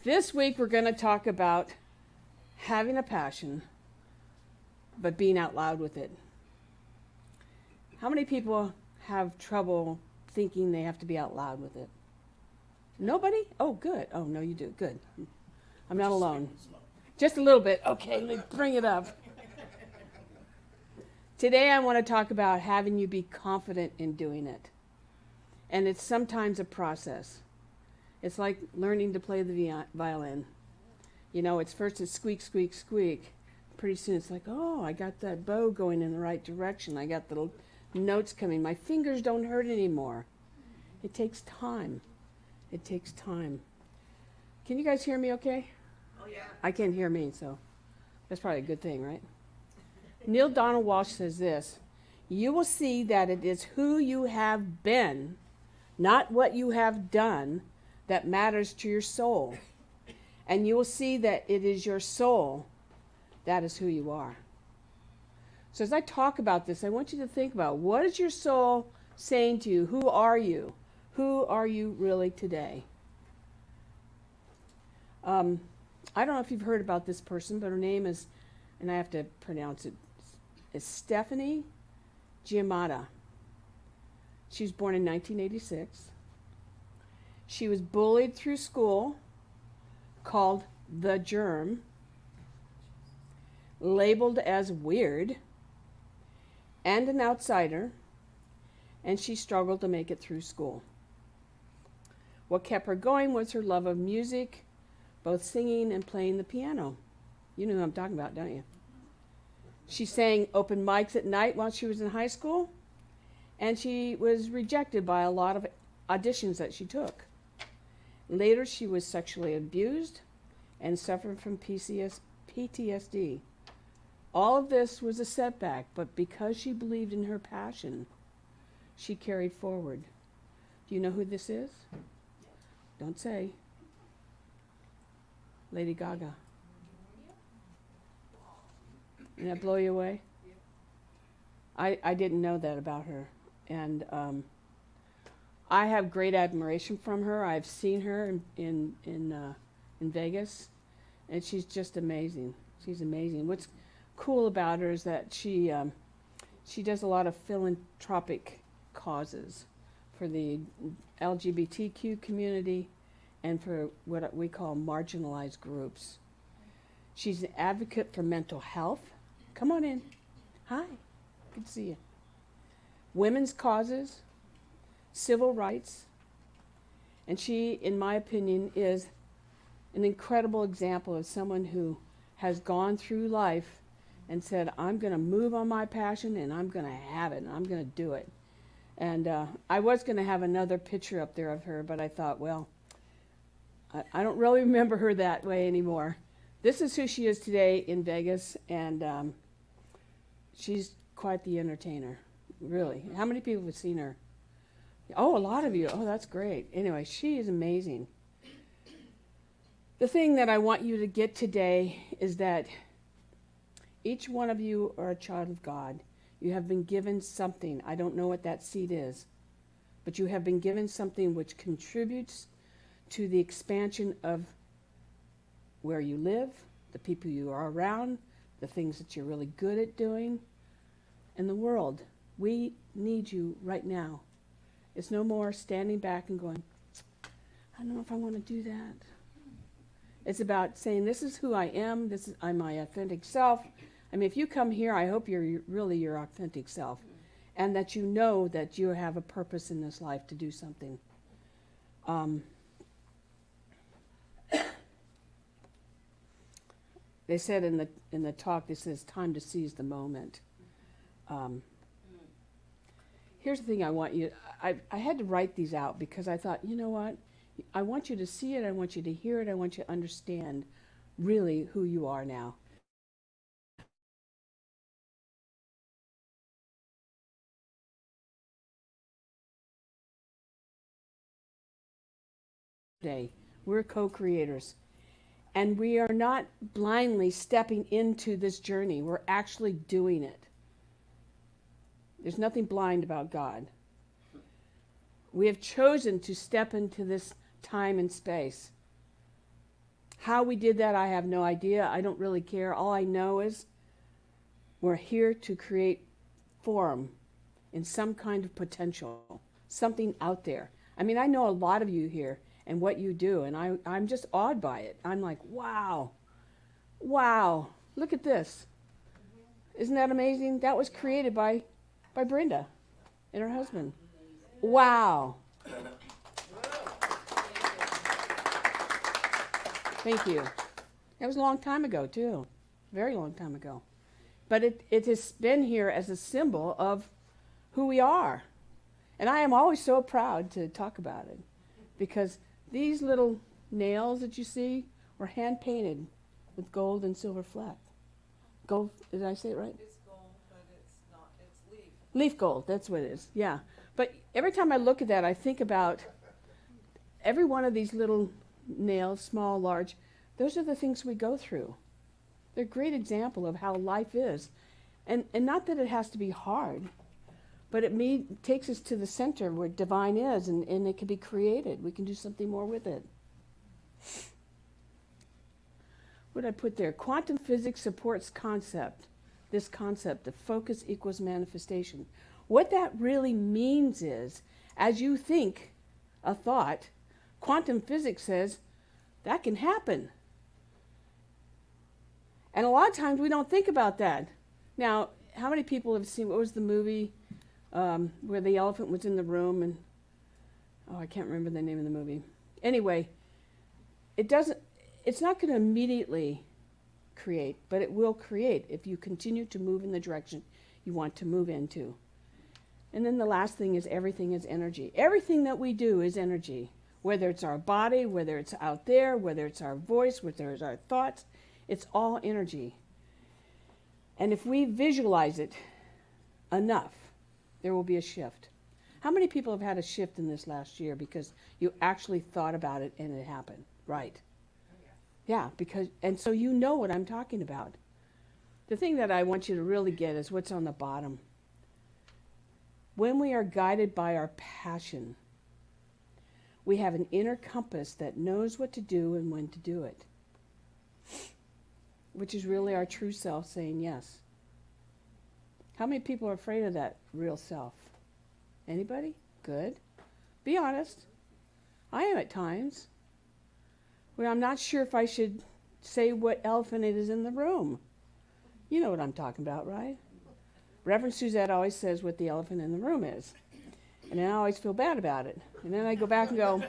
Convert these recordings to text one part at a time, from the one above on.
This week we're going to talk about having a passion, but being out loud with it. How many people have trouble thinking they have to be out loud with it? Nobody? Oh, good. Oh, no, you do. Good. I'm not alone. Just a little bit. Okay, let me bring it up. Today I want to talk about having you be confident in doing it. And it's sometimes a process. It's like learning to play the violin. You know, it's first it's squeak, squeak, squeak. Pretty soon it's like, oh, I got that bow going in the right direction. I got the notes coming. My fingers don't hurt anymore. It takes time. It takes time. Can you guys hear me okay? Oh, yeah. I can't hear me, so that's probably a good thing, right? Neil Donald Walsh says this: you will see that it is who you have been, not what you have done, that matters to your soul. And you will see that it is your soul that is who you are. So as I talk about this, I want you to think about, what is your soul saying to you? Who are you? Who are you really today? I don't know if you've heard about this person, but her name is, and I have to pronounce it, is Stephanie Giammatta. She was born in 1986. She was bullied through school, called the germ, labeled as weird, and an outsider, and she struggled to make it through school. What kept her going was her love of music, both singing and playing the piano. You know who I'm talking about, don't you? She sang open mics at night while she was in high school, and she was rejected by a lot of auditions that she took. Later, she was sexually abused and suffered from PTSD. All of this was a setback, but because she believed in her passion, she carried forward. Do you know who this is? Don't say. Lady Gaga. Did that blow you away? I didn't know that about her. And I have great admiration from her. I've seen her in Vegas, and she's just amazing. She's amazing. What's cool about her is that she does a lot of philanthropic causes for the LGBTQ community and for what we call marginalized groups. She's an advocate for mental health. Come on in. Hi. Good to see you. Women's causes, civil rights, and she, in my opinion, is an incredible example of someone who has gone through life and said, I'm going to move on my passion and I'm going to have it and I'm going to do it. And I was going to have another picture up there of her, but I thought, well, I don't really remember her that way anymore. This is who she is today in Vegas, and she's quite the entertainer, really. How many people have seen her? Oh, a lot of you. Oh, that's great. Anyway, she is amazing. The thing that I want you to get today is that each one of you are a child of God. You have been given something. I don't know what that seed is, but you have been given something which contributes to the expansion of where you live, the people you are around, the things that you're really good at doing, and the world. We need you right now. It's no more standing back and going, I don't know if I want to do that. It's about saying, this is who I am, I'm my authentic self. I mean, if you come here, I hope you're really your authentic self, and that you know that you have a purpose in this life to do something. They said in the talk, this is time to seize the moment. Here's the thing I want you, I had to write these out because I thought, you know what? I want you to see it, I want you to hear it, I want you to understand really who you are now. Today, we're co-creators. And we are not blindly stepping into this journey. We're actually doing it. There's nothing blind about God. We have chosen to step into this time and space. How we did that, I have no idea. I don't really care. All I know is we're here to create form in some kind of potential, something out there. I mean, I know a lot of you here and what you do, and I'm just awed by it. I'm like, wow, look at this. Isn't that amazing? That was created by Brenda and her husband. Wow. Thank you. That was a long time ago, too. Very long time ago. But it has been here as a symbol of who we are. And I am always so proud to talk about it, because these little nails that you see were hand painted with gold and silver fleck. Gold, did I say it right? It's gold, but it's not, it's leaf. Leaf gold, that's what it is, yeah. But every time I look at that, I think about every one of these little nails, small, large, those are the things we go through. They're a great example of how life is. And not that it has to be hard, but it takes us to the center where divine is, and it can be created. We can do something more with it. What did I put there? Quantum physics supports this concept of focus equals manifestation. What that really means is, as you think a thought, quantum physics says that can happen. And a lot of times we don't think about that. Now, how many people have seen, what was the movie where the elephant was in the room and, I can't remember the name of the movie. Anyway, it's not going to immediately create, but it will create if you continue to move in the direction you want to move into. And then the last thing is everything is energy. Everything that we do is energy, whether it's our body, whether it's out there, whether it's our voice, whether it's our thoughts, it's all energy. And if we visualize it enough, there will be a shift. How many people have had a shift in this last year because you actually thought about it and it happened? Right. Yeah, and so you know what I'm talking about. The thing that I want you to really get is what's on the bottom. When we are guided by our passion, we have an inner compass that knows what to do and when to do it, which is really our true self saying yes. How many people are afraid of that real self? Anybody? Good. Be honest. I am at times. Where I'm not sure if I should say what elephant it is in the room. You know what I'm talking about, right? Reverend Suzette always says what the elephant in the room is. And then I always feel bad about it. And then I go back and go,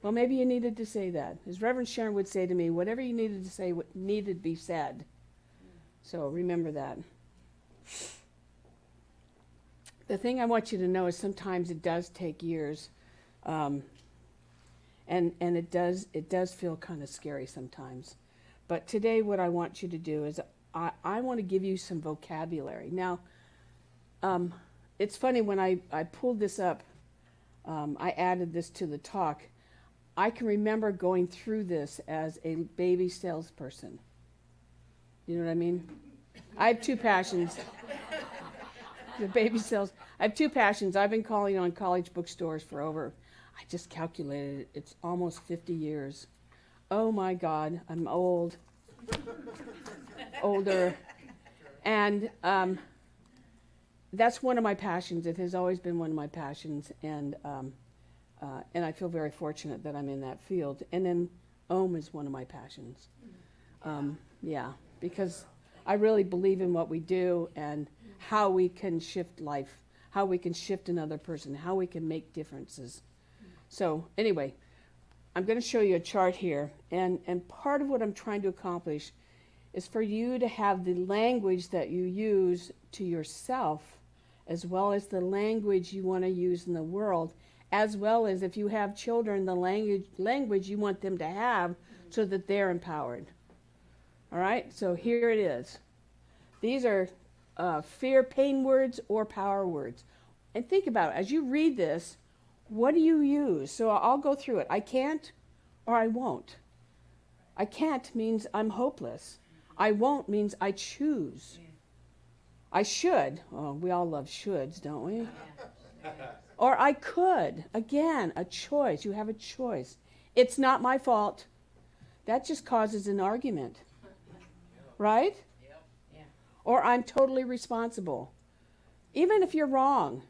well, maybe you needed to say that. As Reverend Sharon would say to me, whatever you needed to say needed to be said. So remember that. The thing I want you to know is sometimes it does take years. And it does feel kind of scary sometimes. But today what I want you to do is I want to give you some vocabulary. Now, it's funny, when I pulled this up, I added this to the talk. I can remember going through this as a baby salesperson. You know what I mean? I have two passions. The baby sales. I have two passions. I've been calling on college bookstores for I just calculated it, it's almost 50 years. Oh my God, I'm old. Older. And that's one of my passions. It has always been one of my passions, and I feel very fortunate that I'm in that field. And then Om is one of my passions. Yeah, because I really believe in what we do and how we can shift life, how we can shift another person, how we can make differences. So anyway, I'm going to show you a chart here, and part of what I'm trying to accomplish is for you to have the language that you use to yourself, as well as the language you want to use in the world, as well as if you have children, the language you want them to have so that they're empowered. All right, so here it is. These are fear, pain words or power words. And think about it. As you read this, what do you use? So I'll go through it. I can't or I won't. I can't means I'm hopeless. I won't means I choose. I should. Oh, we all love shoulds, don't we? Or I could. Again, a choice. You have a choice. It's not my fault. That just causes an argument, right? Yep. Yeah. Or I'm totally responsible. Even if you're wrong.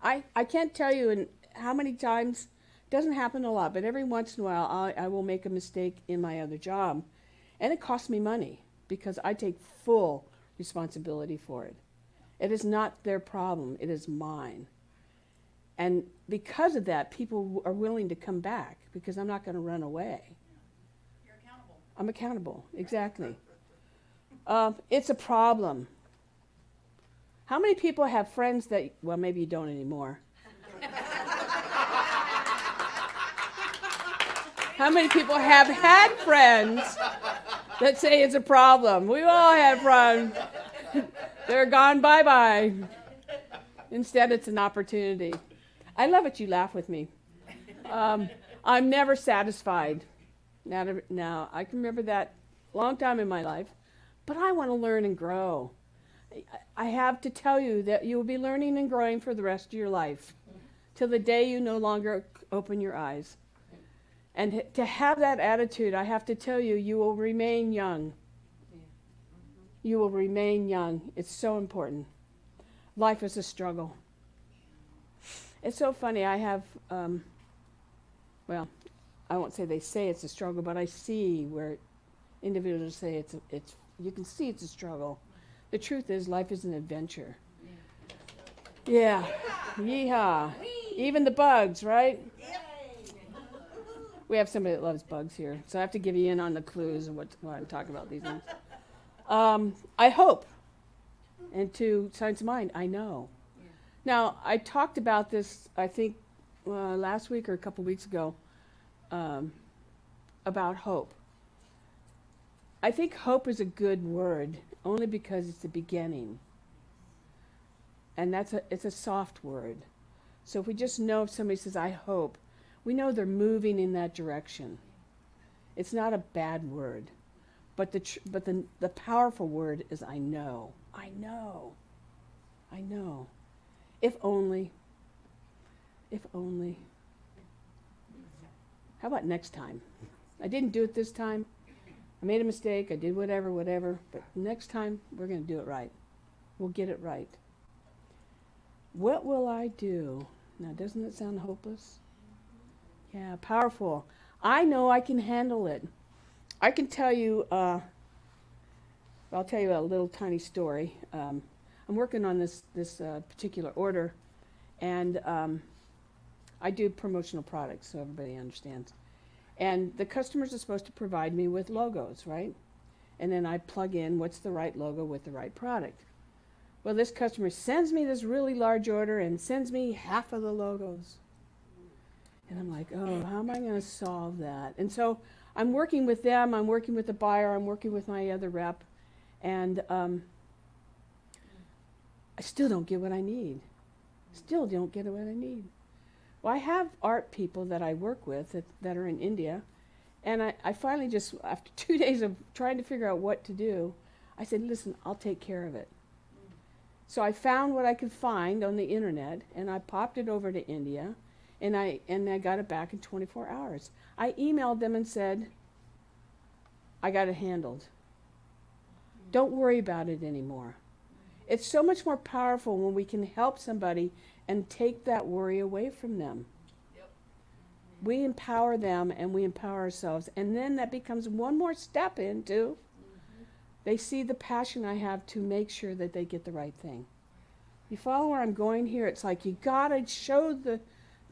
I can't tell you in how many times, it doesn't happen a lot, but every once in a while I will make a mistake in my other job. And it costs me money because I take full responsibility for it. It is not their problem, it is mine. And because of that, people are willing to come back because I'm not going to run away. You're accountable. I'm accountable, exactly. It's a problem. How many people have friends that, well, maybe you don't anymore. How many people have had friends that say it's a problem? We've all had friends. They're gone bye-bye. Instead, it's an opportunity. I love it you laugh with me. I'm never satisfied. Now, I can remember that long time in my life, but I want to learn and grow. I have to tell you that you will be learning and growing for the rest of your life, till the day you no longer open your eyes. And to have that attitude, I have to tell you, you will remain young. You will remain young. It's so important. Life is a struggle. It's so funny. I have, well, I won't say they say it's a struggle, but I see where individuals say it's you can see it's a struggle. The truth is, life is an adventure. Yeah. Yeehaw. Even the bugs, right? We have somebody that loves bugs here, so I have to give you in on the clues of what I'm talking about these things. I hope, and to Science of Mind, I know. Yeah. Now, I talked about this, I think, last week or a couple weeks ago, about hope. I think hope is a good word, only because it's the beginning. And it's a soft word. So if we just know if somebody says, I hope, we know they're moving in that direction. It's not a bad word. But the powerful word is I know. I know. I know. If only. If only. How about next time? I didn't do it this time. I made a mistake. I did whatever. But next time, we're going to do it right. We'll get it right. What will I do? Now, doesn't it sound hopeless? Yeah, powerful. I know I can handle it. I can tell you, I'll tell you a little tiny story. I'm working on this particular order, and I do promotional products, so everybody understands. And the customers are supposed to provide me with logos, right? And then I plug in what's the right logo with the right product. Well, this customer sends me this really large order and sends me half of the logos. And I'm like, oh, how am I going to solve that? And so I'm working with them, I'm working with the buyer, I'm working with my other rep, and I still don't get what I need. Still don't get what I need. Well, I have art people that I work with that are in India, and I finally just, after 2 days of trying to figure out what to do, I said, listen, I'll take care of it. So I found what I could find on the internet, and I popped it over to India, and I got it back in 24 hours. I emailed them and said, I got it handled. Don't worry about it anymore. It's so much more powerful when we can help somebody and take that worry away from them. Yep. We empower them and we empower ourselves. And then that becomes one more step into, they see the passion I have to make sure that they get the right thing. You follow where I'm going here? It's like you gotta show the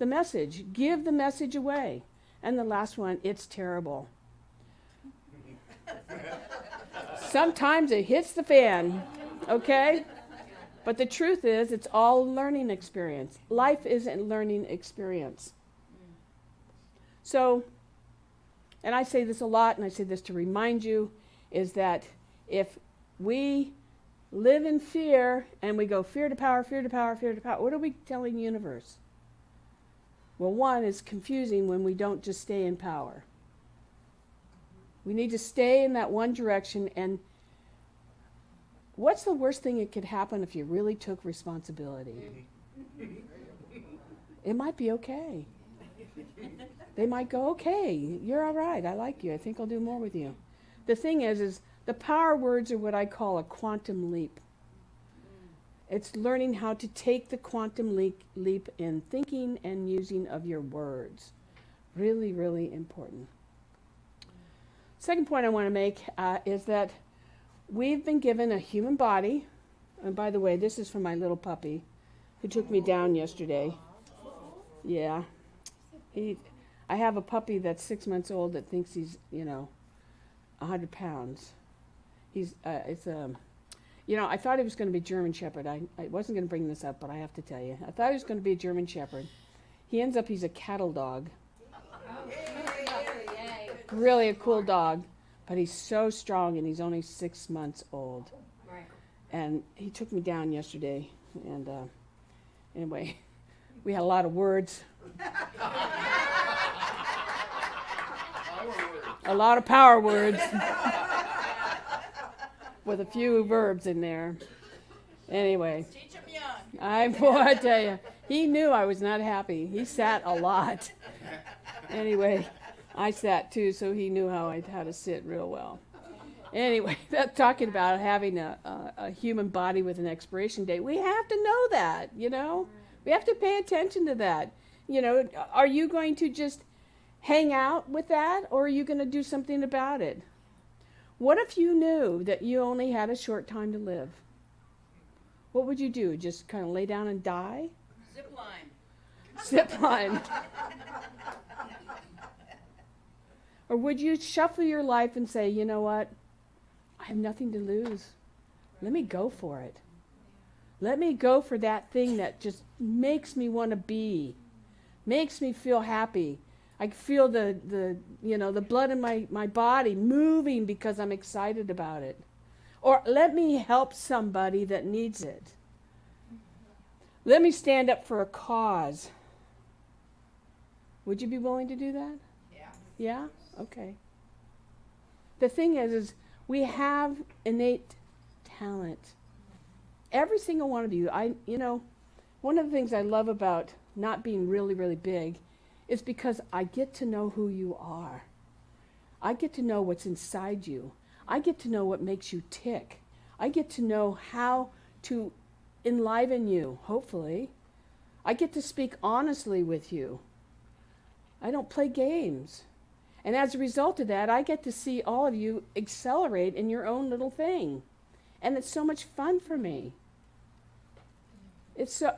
message. Give the message away. And the last one, it's terrible. Sometimes it hits the fan, okay? But the truth is, it's all learning experience. Life is a learning experience. So, and I say this a lot, and I say this to remind you, is that if we live in fear and we go fear to power, fear to power, fear to power, what are we telling the universe? Well, one is confusing when we don't just stay in power. We need to stay in that one direction. And what's the worst thing that could happen if you really took responsibility? It might be okay. They might go, okay, you're all right. I like you. I think I'll do more with you. The thing is the power words are what I call a quantum leap. It's learning how to take the quantum leap in thinking and using of your words. Really, really important. Second point I want to make is that we've been given a human body. And by the way, this is from my little puppy who took me down yesterday. Yeah. I have a puppy that's 6 months old that thinks he's, 100 pounds. I thought he was going to be German Shepherd. I wasn't going to bring this up, but I have to tell you. I thought he was going to be a German Shepherd. He ends up, he's a cattle dog. Really a cool dog, but he's so strong, and he's only 6 months old. Right. And he took me down yesterday, and anyway, we had a lot of words. A lot of power words with a few verbs in there. Anyway, Teach them young. I tell you, he knew I was not happy. He sat a lot. Anyway, I sat too, so he knew how to sit real well. Anyway, that's talking about having a human body with an expiration date. We have to know that, We have to pay attention to that. Are you going to just hang out with that, or are you going to do something about it? What if you knew that you only had a short time to live? What would you do? Just kind of lay down and die? Zip line. Zip line. Or would you shuffle your life and say, you know what? I have nothing to lose. Let me go for it. Let me go for that thing that just makes me want to be, makes me feel happy. I feel the blood in my body moving because I'm excited about it. Or let me help somebody that needs it. Let me stand up for a cause. Would you be willing to do that? Yeah. Yeah? Okay. The thing is we have innate talent. Every single one of you. One of the things I love about not being really, really big is because I get to know who you are. I get to know what's inside you. I get to know what makes you tick. I get to know how to enliven you, hopefully. I get to speak honestly with you. I don't play games. And as a result of that, I get to see all of you accelerate in your own little thing. And it's so much fun for me. It's so,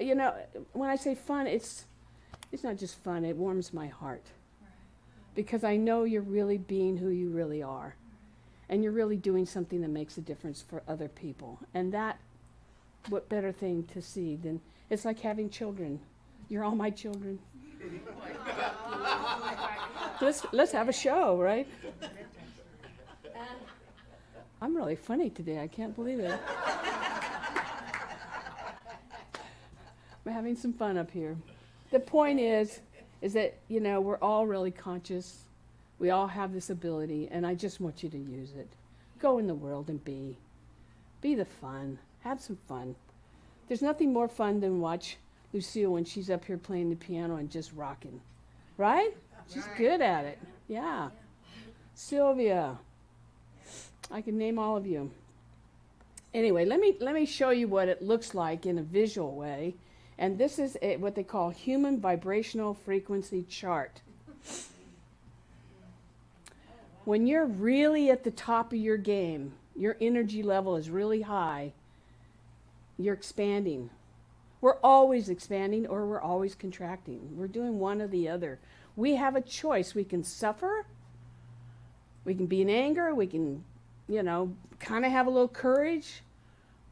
when I say fun, it's not just fun, it warms my heart. Because I know you're really being who you really are. And you're really doing something that makes a difference for other people. And what better thing to see than, it's like having children. You're all my children. Let's have a show, right? I'm really funny today, I can't believe it. I'm having some fun up here. The point is that, we're all really conscious. We all have this ability, and I just want you to use it. Go in the world and be. Be the fun. Have some fun. There's nothing more fun than watch Lucille when she's up here playing the piano and just rocking. Right? She's good at it. Yeah. Sylvia. I can name all of you. Anyway, let me show you what it looks like in a visual way. And this is what they call human vibrational frequency chart. When you're really at the top of your game, your energy level is really high, you're expanding. We're always expanding or we're always contracting. We're doing one or the other. We have a choice. We can suffer. We can be in anger. We can, kind of have a little courage.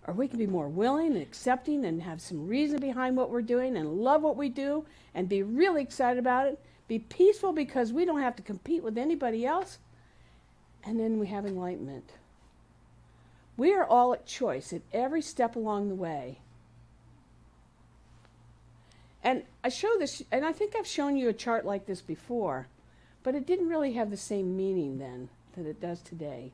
Or we can be more willing and accepting and have some reason behind what we're doing and love what we do and be really excited about it. Be peaceful because we don't have to compete with anybody else. And then we have enlightenment. We are all at choice at every step along the way. And I show this, and I think I've shown you a chart like this before, but it didn't really have the same meaning then that it does today.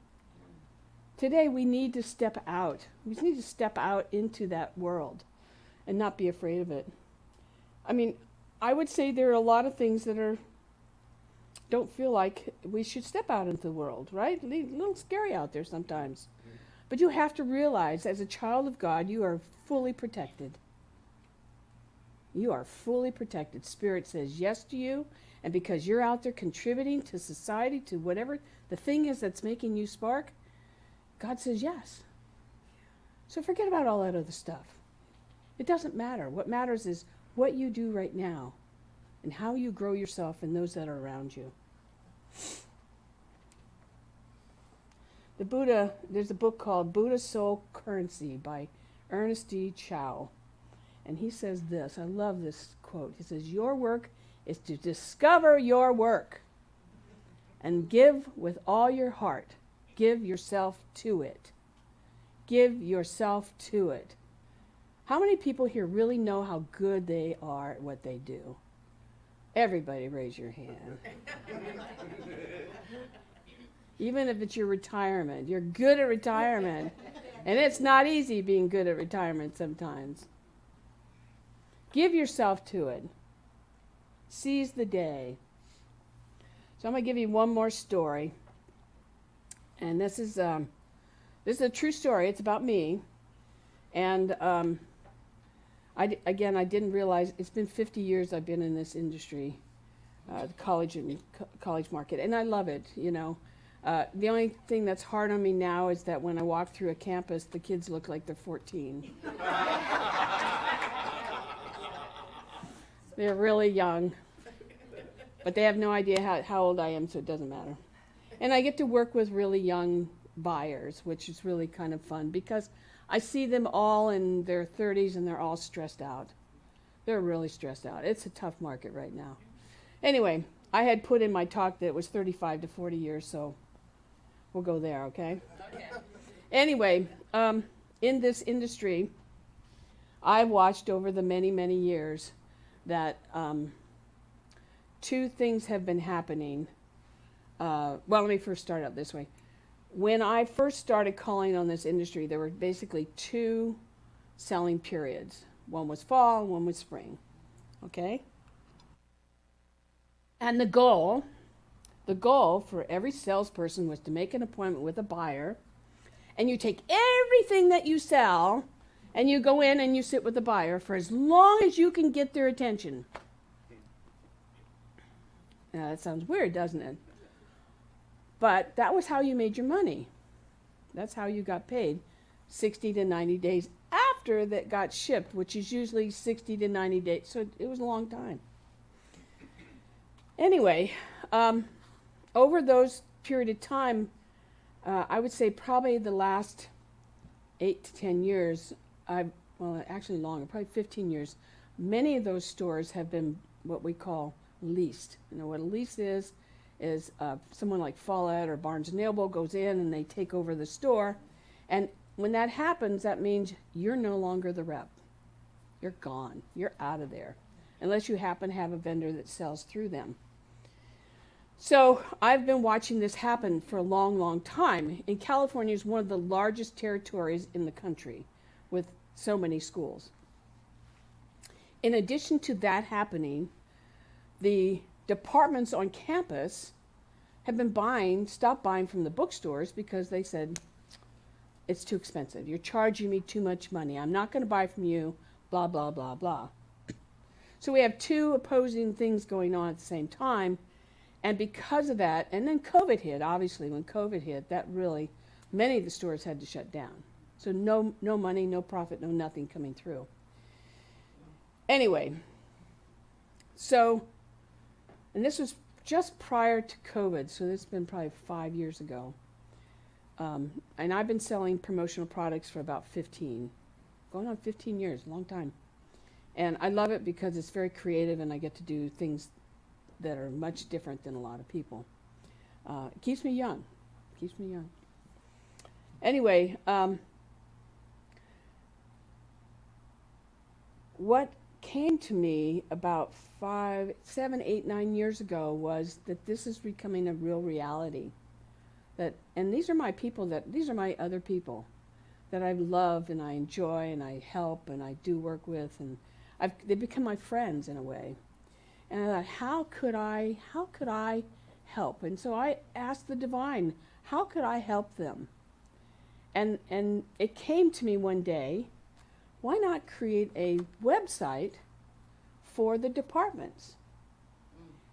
Today we need to step out. We need to step out into that world and not be afraid of it. I mean, I would say there are a lot of things that are don't feel like we should step out into the world, right? A little scary out there sometimes. But you have to realize, as a child of God, you are fully protected. You are fully protected. Spirit says yes to you, and because you're out there contributing to society, to whatever the thing is that's making you spark, God says yes. So forget about all that other stuff. It doesn't matter. What matters is what you do right now and how you grow yourself and those that are around you. The Buddha, there's a book called Buddha Soul Currency by Ernest D. Chow. And he says this, I love this quote. He says, your work is to discover your work and give with all your heart. Give yourself to it. Give yourself to it. How many people here really know how good they are at what they do? Everybody raise your hand. Even if it's your retirement. You're good at retirement. And it's not easy being good at retirement sometimes. Give yourself to it. Seize the day. So I'm going to give you one more story. And this is a true story. It's about me. And I didn't realize, it's been 50 years I've been in this industry, the college market, and I love it, you know. The only thing that's hard on me now is that when I walk through a campus, the kids look like they're 14. They're really young, but they have no idea how old I am, so it doesn't matter. And I get to work with really young buyers, which is really kind of fun because I see them all in their 30s and they're all stressed out. They're really stressed out. It's a tough market right now. Anyway, I had put in my talk that it was 35 to 40 years, so we'll go there, okay? Okay. Anyway, in this industry, I've watched over the many, many years that two things have been happening. Well, let me first start out this way. When I first started calling on this industry, there were basically two selling periods. One was fall, one was spring. Okay? And the goal for every salesperson was to make an appointment with a buyer, and you take everything that you sell, and you go in and you sit with the buyer for as long as you can get their attention. Now, that sounds weird, doesn't it? But that was how you made your money. That's how you got paid 60 to 90 days after that got shipped, which is usually 60 to 90 days. So it was a long time. Anyway, over those period of time, I would say probably the last 8 to 10 years, actually longer, probably 15 years, many of those stores have been what we call leased. You know what a lease is someone like Follett or Barnes & Noble goes in and they take over the store. And when that happens, that means you're no longer the rep. You're gone. You're out of there. Unless you happen to have a vendor that sells through them. So I've been watching this happen for a long, long time. And California is one of the largest territories in the country with so many schools. In addition to that happening, the departments on campus have stopped buying from the bookstores because they said, it's too expensive. You're charging me too much money. I'm not going to buy from you, blah, blah, blah, blah. So we have two opposing things going on at the same time. And because of that, and then COVID hit, obviously, when COVID hit, that really, many of the stores had to shut down. So no money, no profit, no nothing coming through. Anyway, so, and this was just prior to COVID, so this has been probably 5 years ago. And I've been selling promotional products for about 15 years, a long time. And I love it because it's very creative and I get to do things that are much different than a lot of people. It keeps me young. Anyway, what came to me about 5, 7, 8, 9 years ago was that this is becoming a real reality. And these are my other people that I love and I enjoy and I help and I do work with, and they become my friends in a way. And I thought, how could I help. And so I asked the divine, how could I help them? And it came to me one day, why not create a website for the departments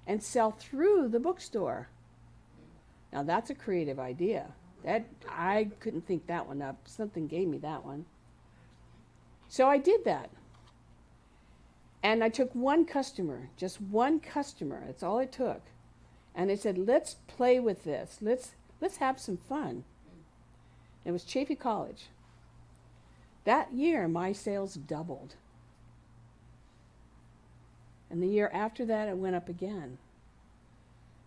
and sell through the bookstore? Now that's a creative idea. That I couldn't think that one up. Something gave me that one. So I did that. And I took one customer, just one customer. That's all it took. And I said, let's play with this. Let's have some fun. It was Chaffey College. That year, my sales doubled. And the year after that, it went up again.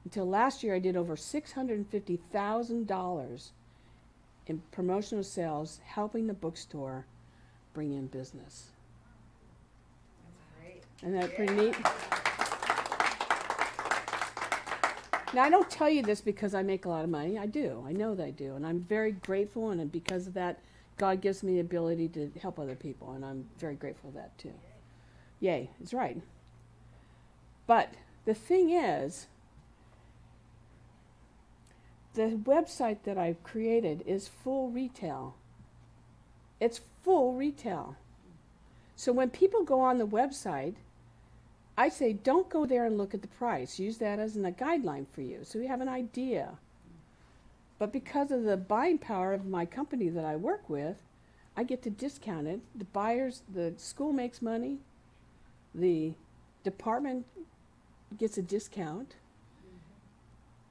Until last year, I did over $650,000 in promotional sales, helping the bookstore bring in business. That's great. Isn't that pretty neat? Now, I don't tell you this because I make a lot of money. I do. I know that I do. And I'm very grateful. And because of that, God gives me the ability to help other people. And I'm very grateful for that, too. Yay. It's right. But the thing is, the website that I've created is full retail. It's full retail. So when people go on the website, I say, don't go there and look at the price. Use that as a guideline for you, so you have an idea. But because of the buying power of my company that I work with, I get to discount it. The buyers, the school makes money. The department gets a discount.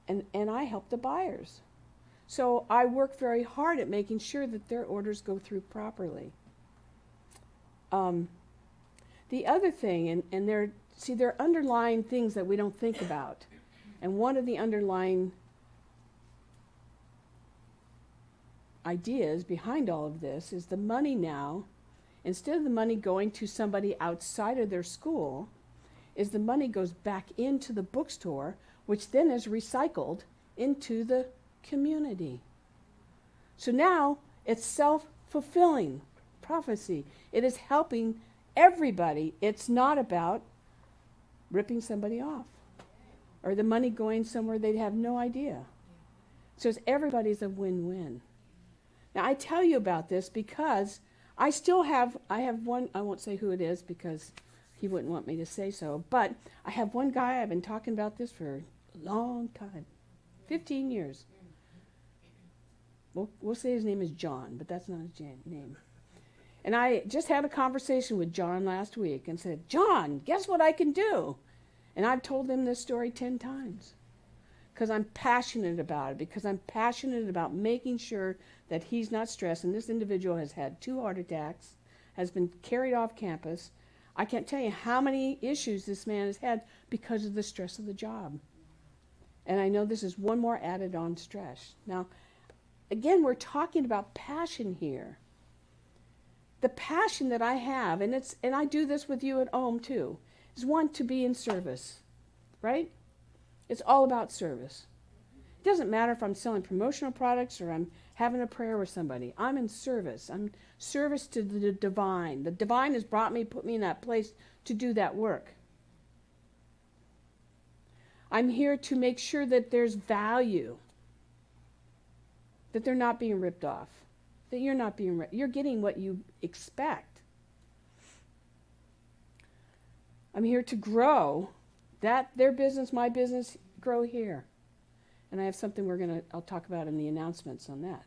And I help the buyers. So I work very hard at making sure that their orders go through properly. The other thing, and there are underlying things that we don't think about. And one of the underlying ideas behind all of this is the money now, instead of the money going to somebody outside of their school, is the money goes back into the bookstore, which then is recycled into the community. So now it's self-fulfilling prophecy. It is helping everybody. It's not about ripping somebody off or the money going somewhere they'd have no idea. So it's everybody's a win-win. Now I tell you about this because I have one, I won't say who it is because he wouldn't want me to say so, but I have one guy, I've been talking about this for a long time, 15 years. We'll say his name is John, but that's not his name. And I just had a conversation with John last week and said, John, guess what I can do? And I've told him this story 10 times because I'm passionate about it, because I'm passionate about making sure that he's not stressed. And this individual has had 2 heart attacks, has been carried off campus. I can't tell you how many issues this man has had because of the stress of the job. And I know this is one more added on stress. Now, again, we're talking about passion here. The passion that I have, and I do this with you at home too, is one, to be in service, right? It's all about service. It doesn't matter if I'm selling promotional products or I'm having a prayer with somebody. I'm in service. I'm service to the divine. The divine has put me in that place to do that work. I'm here to make sure that there's value, that they're not being ripped off, that you're not being ripped. You're getting what you expect. I'm here to grow that their business, my business, grow here. And I have something I'll talk about in the announcements on that.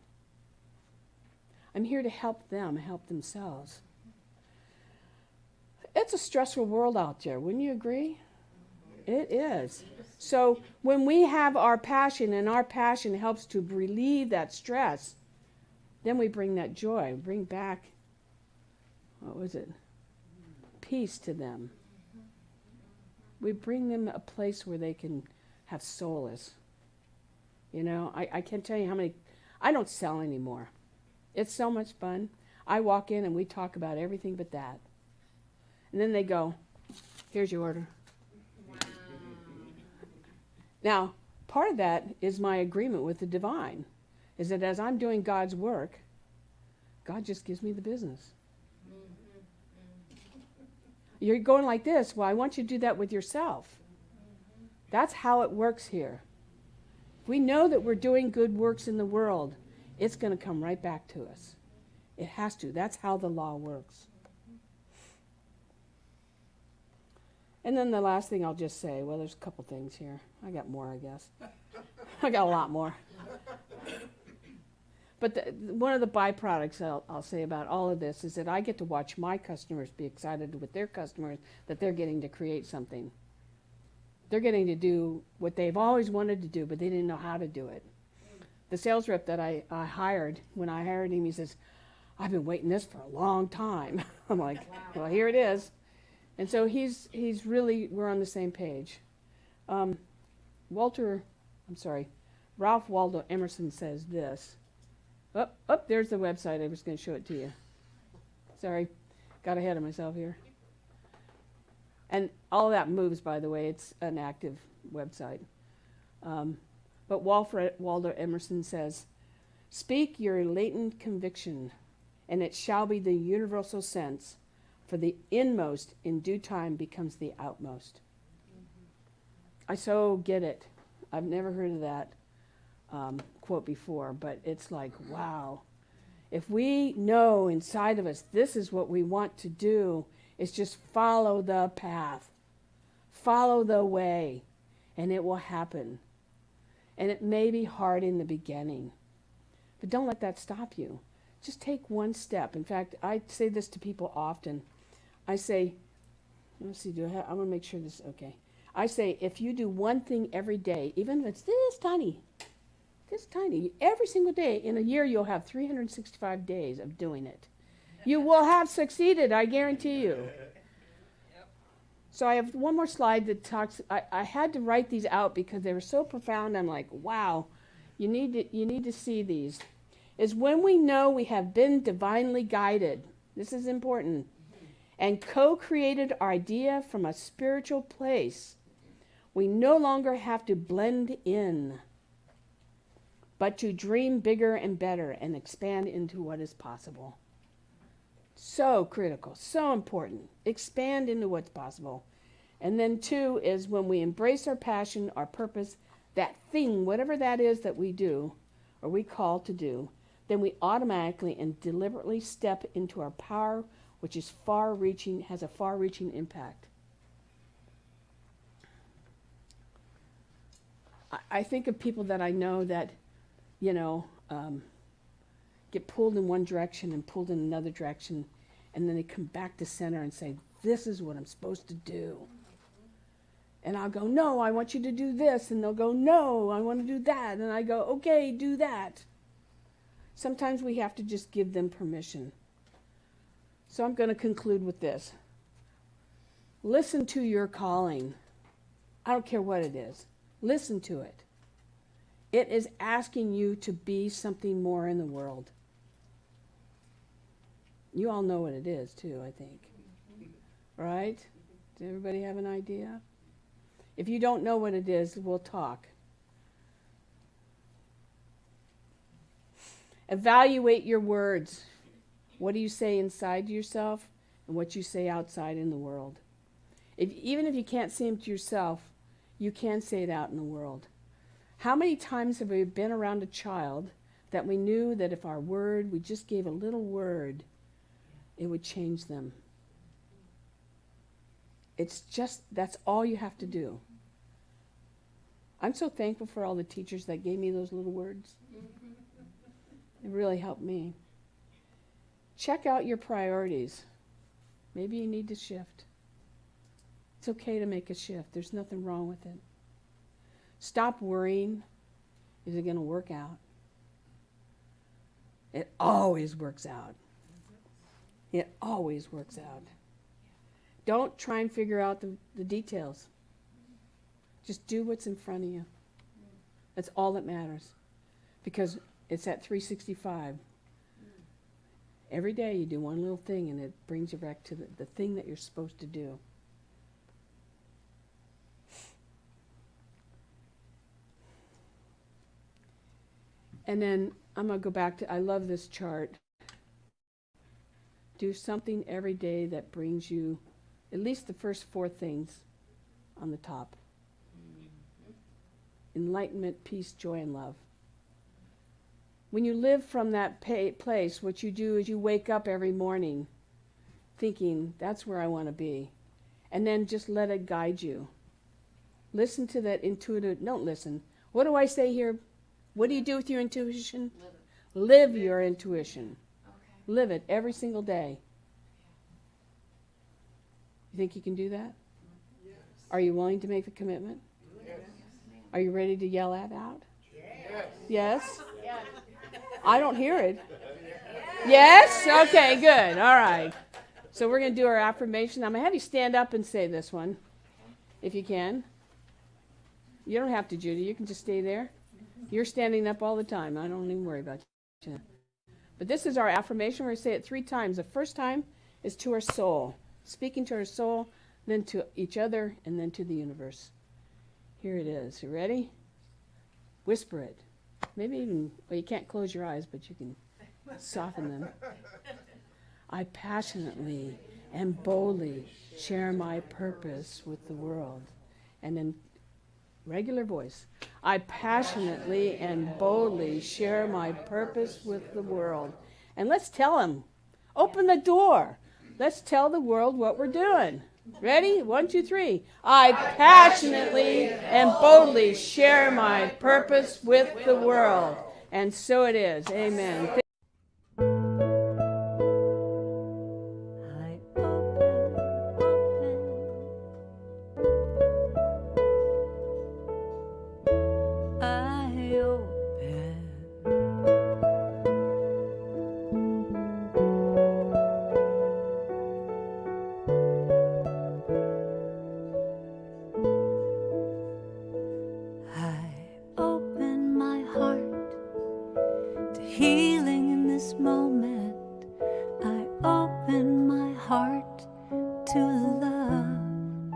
I'm here to help them help themselves. It's a stressful world out there, wouldn't you agree? It is. So when we have our passion and our passion helps to relieve that stress, then we bring that joy, bring back, peace to them. We bring them a place where they can have solace. You know, I can't tell you how many, I don't sell anymore. It's so much fun. I walk in and we talk about everything but that. And then they go, here's your order. Wow. Now, part of that is my agreement with the divine, is that as I'm doing God's work, God just gives me the business. You're going like this, well, I want you to do that with yourself. That's how it works here. If we know that we're doing good works in the world, it's going to come right back to us. It has to. That's how the law works. And then the last thing I'll just say, well, there's a couple things here. I got more, I guess. I got a lot more. But one of the byproducts I'll say about all of this is that I get to watch my customers be excited with their customers that they're getting to create something. They're getting to do what they've always wanted to do, but they didn't know how to do it. The sales rep that I hired, when I hired him, he says, I've been waiting this for a long time. I'm like, well, here it is. And so he's really, we're on the same page. Ralph Waldo Emerson says this. There's the website. I was going to show it to you. Sorry, got ahead of myself here. And all of that moves, by the way. It's an active website. But Waldo Emerson says, speak your latent conviction, and it shall be the universal sense, for the inmost in due time becomes the outmost. I so get it. I've never heard of that quote before, but it's like, wow. If we know inside of us this is what we want to do, it's just follow the path. Follow the way, and it will happen. And it may be hard in the beginning, but don't let that stop you. Just take one step. In fact, I say this to people often. I say, let's see, I want to make sure this, okay. I say, if you do one thing every day, even if it's this tiny, every single day, in a year you'll have 365 days of doing it. You will have succeeded, I guarantee you. So I have one more slide that talks, I had to write these out because they were so profound. I'm like, wow, you need to see these. Is when we know we have been divinely guided, this is important, and co-created our idea from a spiritual place, we no longer have to blend in, but to dream bigger and better and expand into what is possible. So critical, so important. Expand into what's possible. And then 2 is when we embrace our passion, our purpose, that thing, whatever that is that we do or we call to do, then we automatically and deliberately step into our power, which is far-reaching, has a far-reaching impact. I think of people that I know that, get pulled in one direction and pulled in another direction, and then they come back to center and say, this is what I'm supposed to do. And I'll go, no, I want you to do this. And they'll go, no, I want to do that. And I go, okay, do that. Sometimes we have to just give them permission. So I'm going to conclude with this. Listen to your calling. I don't care what it is. Listen to it. It is asking you to be something more in the world. You all know what it is, too, I think. Right? Does everybody have an idea? If you don't know what it is, we'll talk. Evaluate your words. What do you say inside yourself and what you say outside in the world? Even if you can't say them to yourself, you can say it out in the world. How many times have we been around a child that we knew that if we just gave a little word, it would change them? It's just, that's all you have to do. I'm so thankful for all the teachers that gave me those little words. It really helped me. Check out your priorities. Maybe you need to shift. It's okay to make a shift. There's nothing wrong with it. Stop worrying. Is it going to work out? It always works out. It always works out. Don't try and figure out the details. Just do what's in front of you. That's all that matters. Because it's at 365. Every day you do one little thing and it brings you back to the thing that you're supposed to do. And then I'm going to go back to, I love this chart. Do something every day that brings you at least the first 4 things on the top. enlightenment, peace, joy, and love. When you live from that place, what you do is you wake up every morning thinking, that's where I want to be. And then just let it guide you. Listen to that intuitive, don't listen. What do I say here? What do you do with your intuition? Live your intuition. Okay. Live it every single day. You think you can do that? Yes. Are you willing to make the commitment? Yes. Are you ready to yell that out? Yes. Yes? I don't hear it. Yes? Okay, good. All right. So we're going to do our affirmation. I'm going to have you stand up and say this one, if you can. You don't have to, Judy. You can just stay there. You're standing up all the time. I don't even worry about you. But this is our affirmation. We're going to say it 3 times. The first time is to our soul, speaking to our soul, then to each other, and then to the universe. Here it is. You ready? Whisper it. Maybe even, well, you can't close your eyes, but you can soften them. I passionately and boldly share my purpose with the world. And then regular voice. I passionately and boldly share my purpose with the world. And let's tell them. Open the door. Let's tell the world what we're doing. Ready? 1, 2, 3. I passionately and boldly share my purpose with the world. And so it is. Amen. Healing in this moment, I open my heart to love.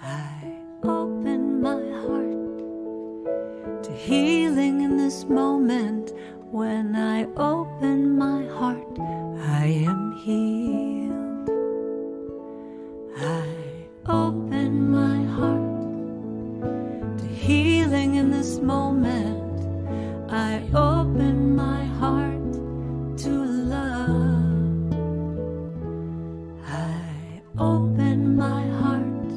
I open my heart to healing in this moment. When I open my heart, I am healed. I open my heart to healing in this moment. I open my heart to love. I open my heart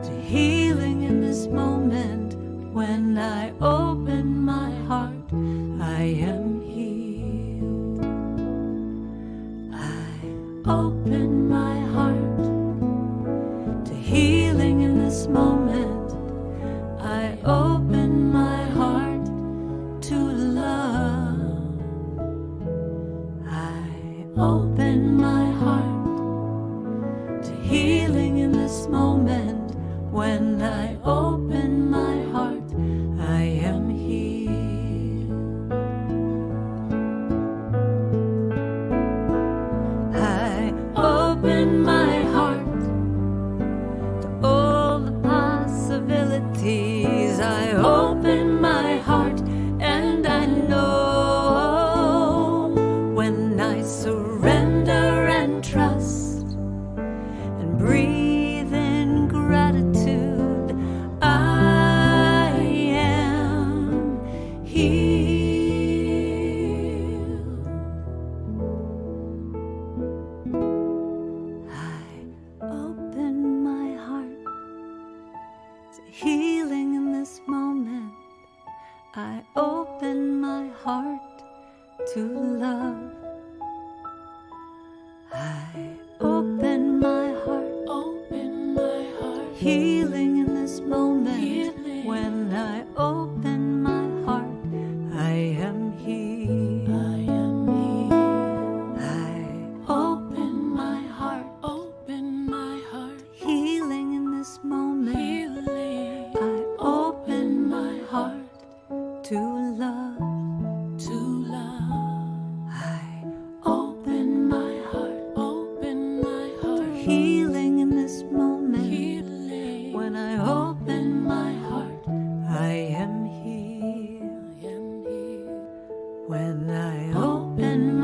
to healing in this moment. When I open my heart, I am healed. I open my heart to healing in this moment. I open my heart to love. I open my heart to healing in this moment. When I open my heart, I am healed. I open my heart to all the possibilities. I open my heart. And I know when I surrender and trust and breathe in gratitude, I am healed. I open my heart to healing in this moment. I open my heart to love. I open my heart, healing in this moment. When I open my heart, I am healed. I open my heart, healing in this moment. I open my heart to love. I open my heart, to healing in this moment. When I open my heart, I am healed. When I open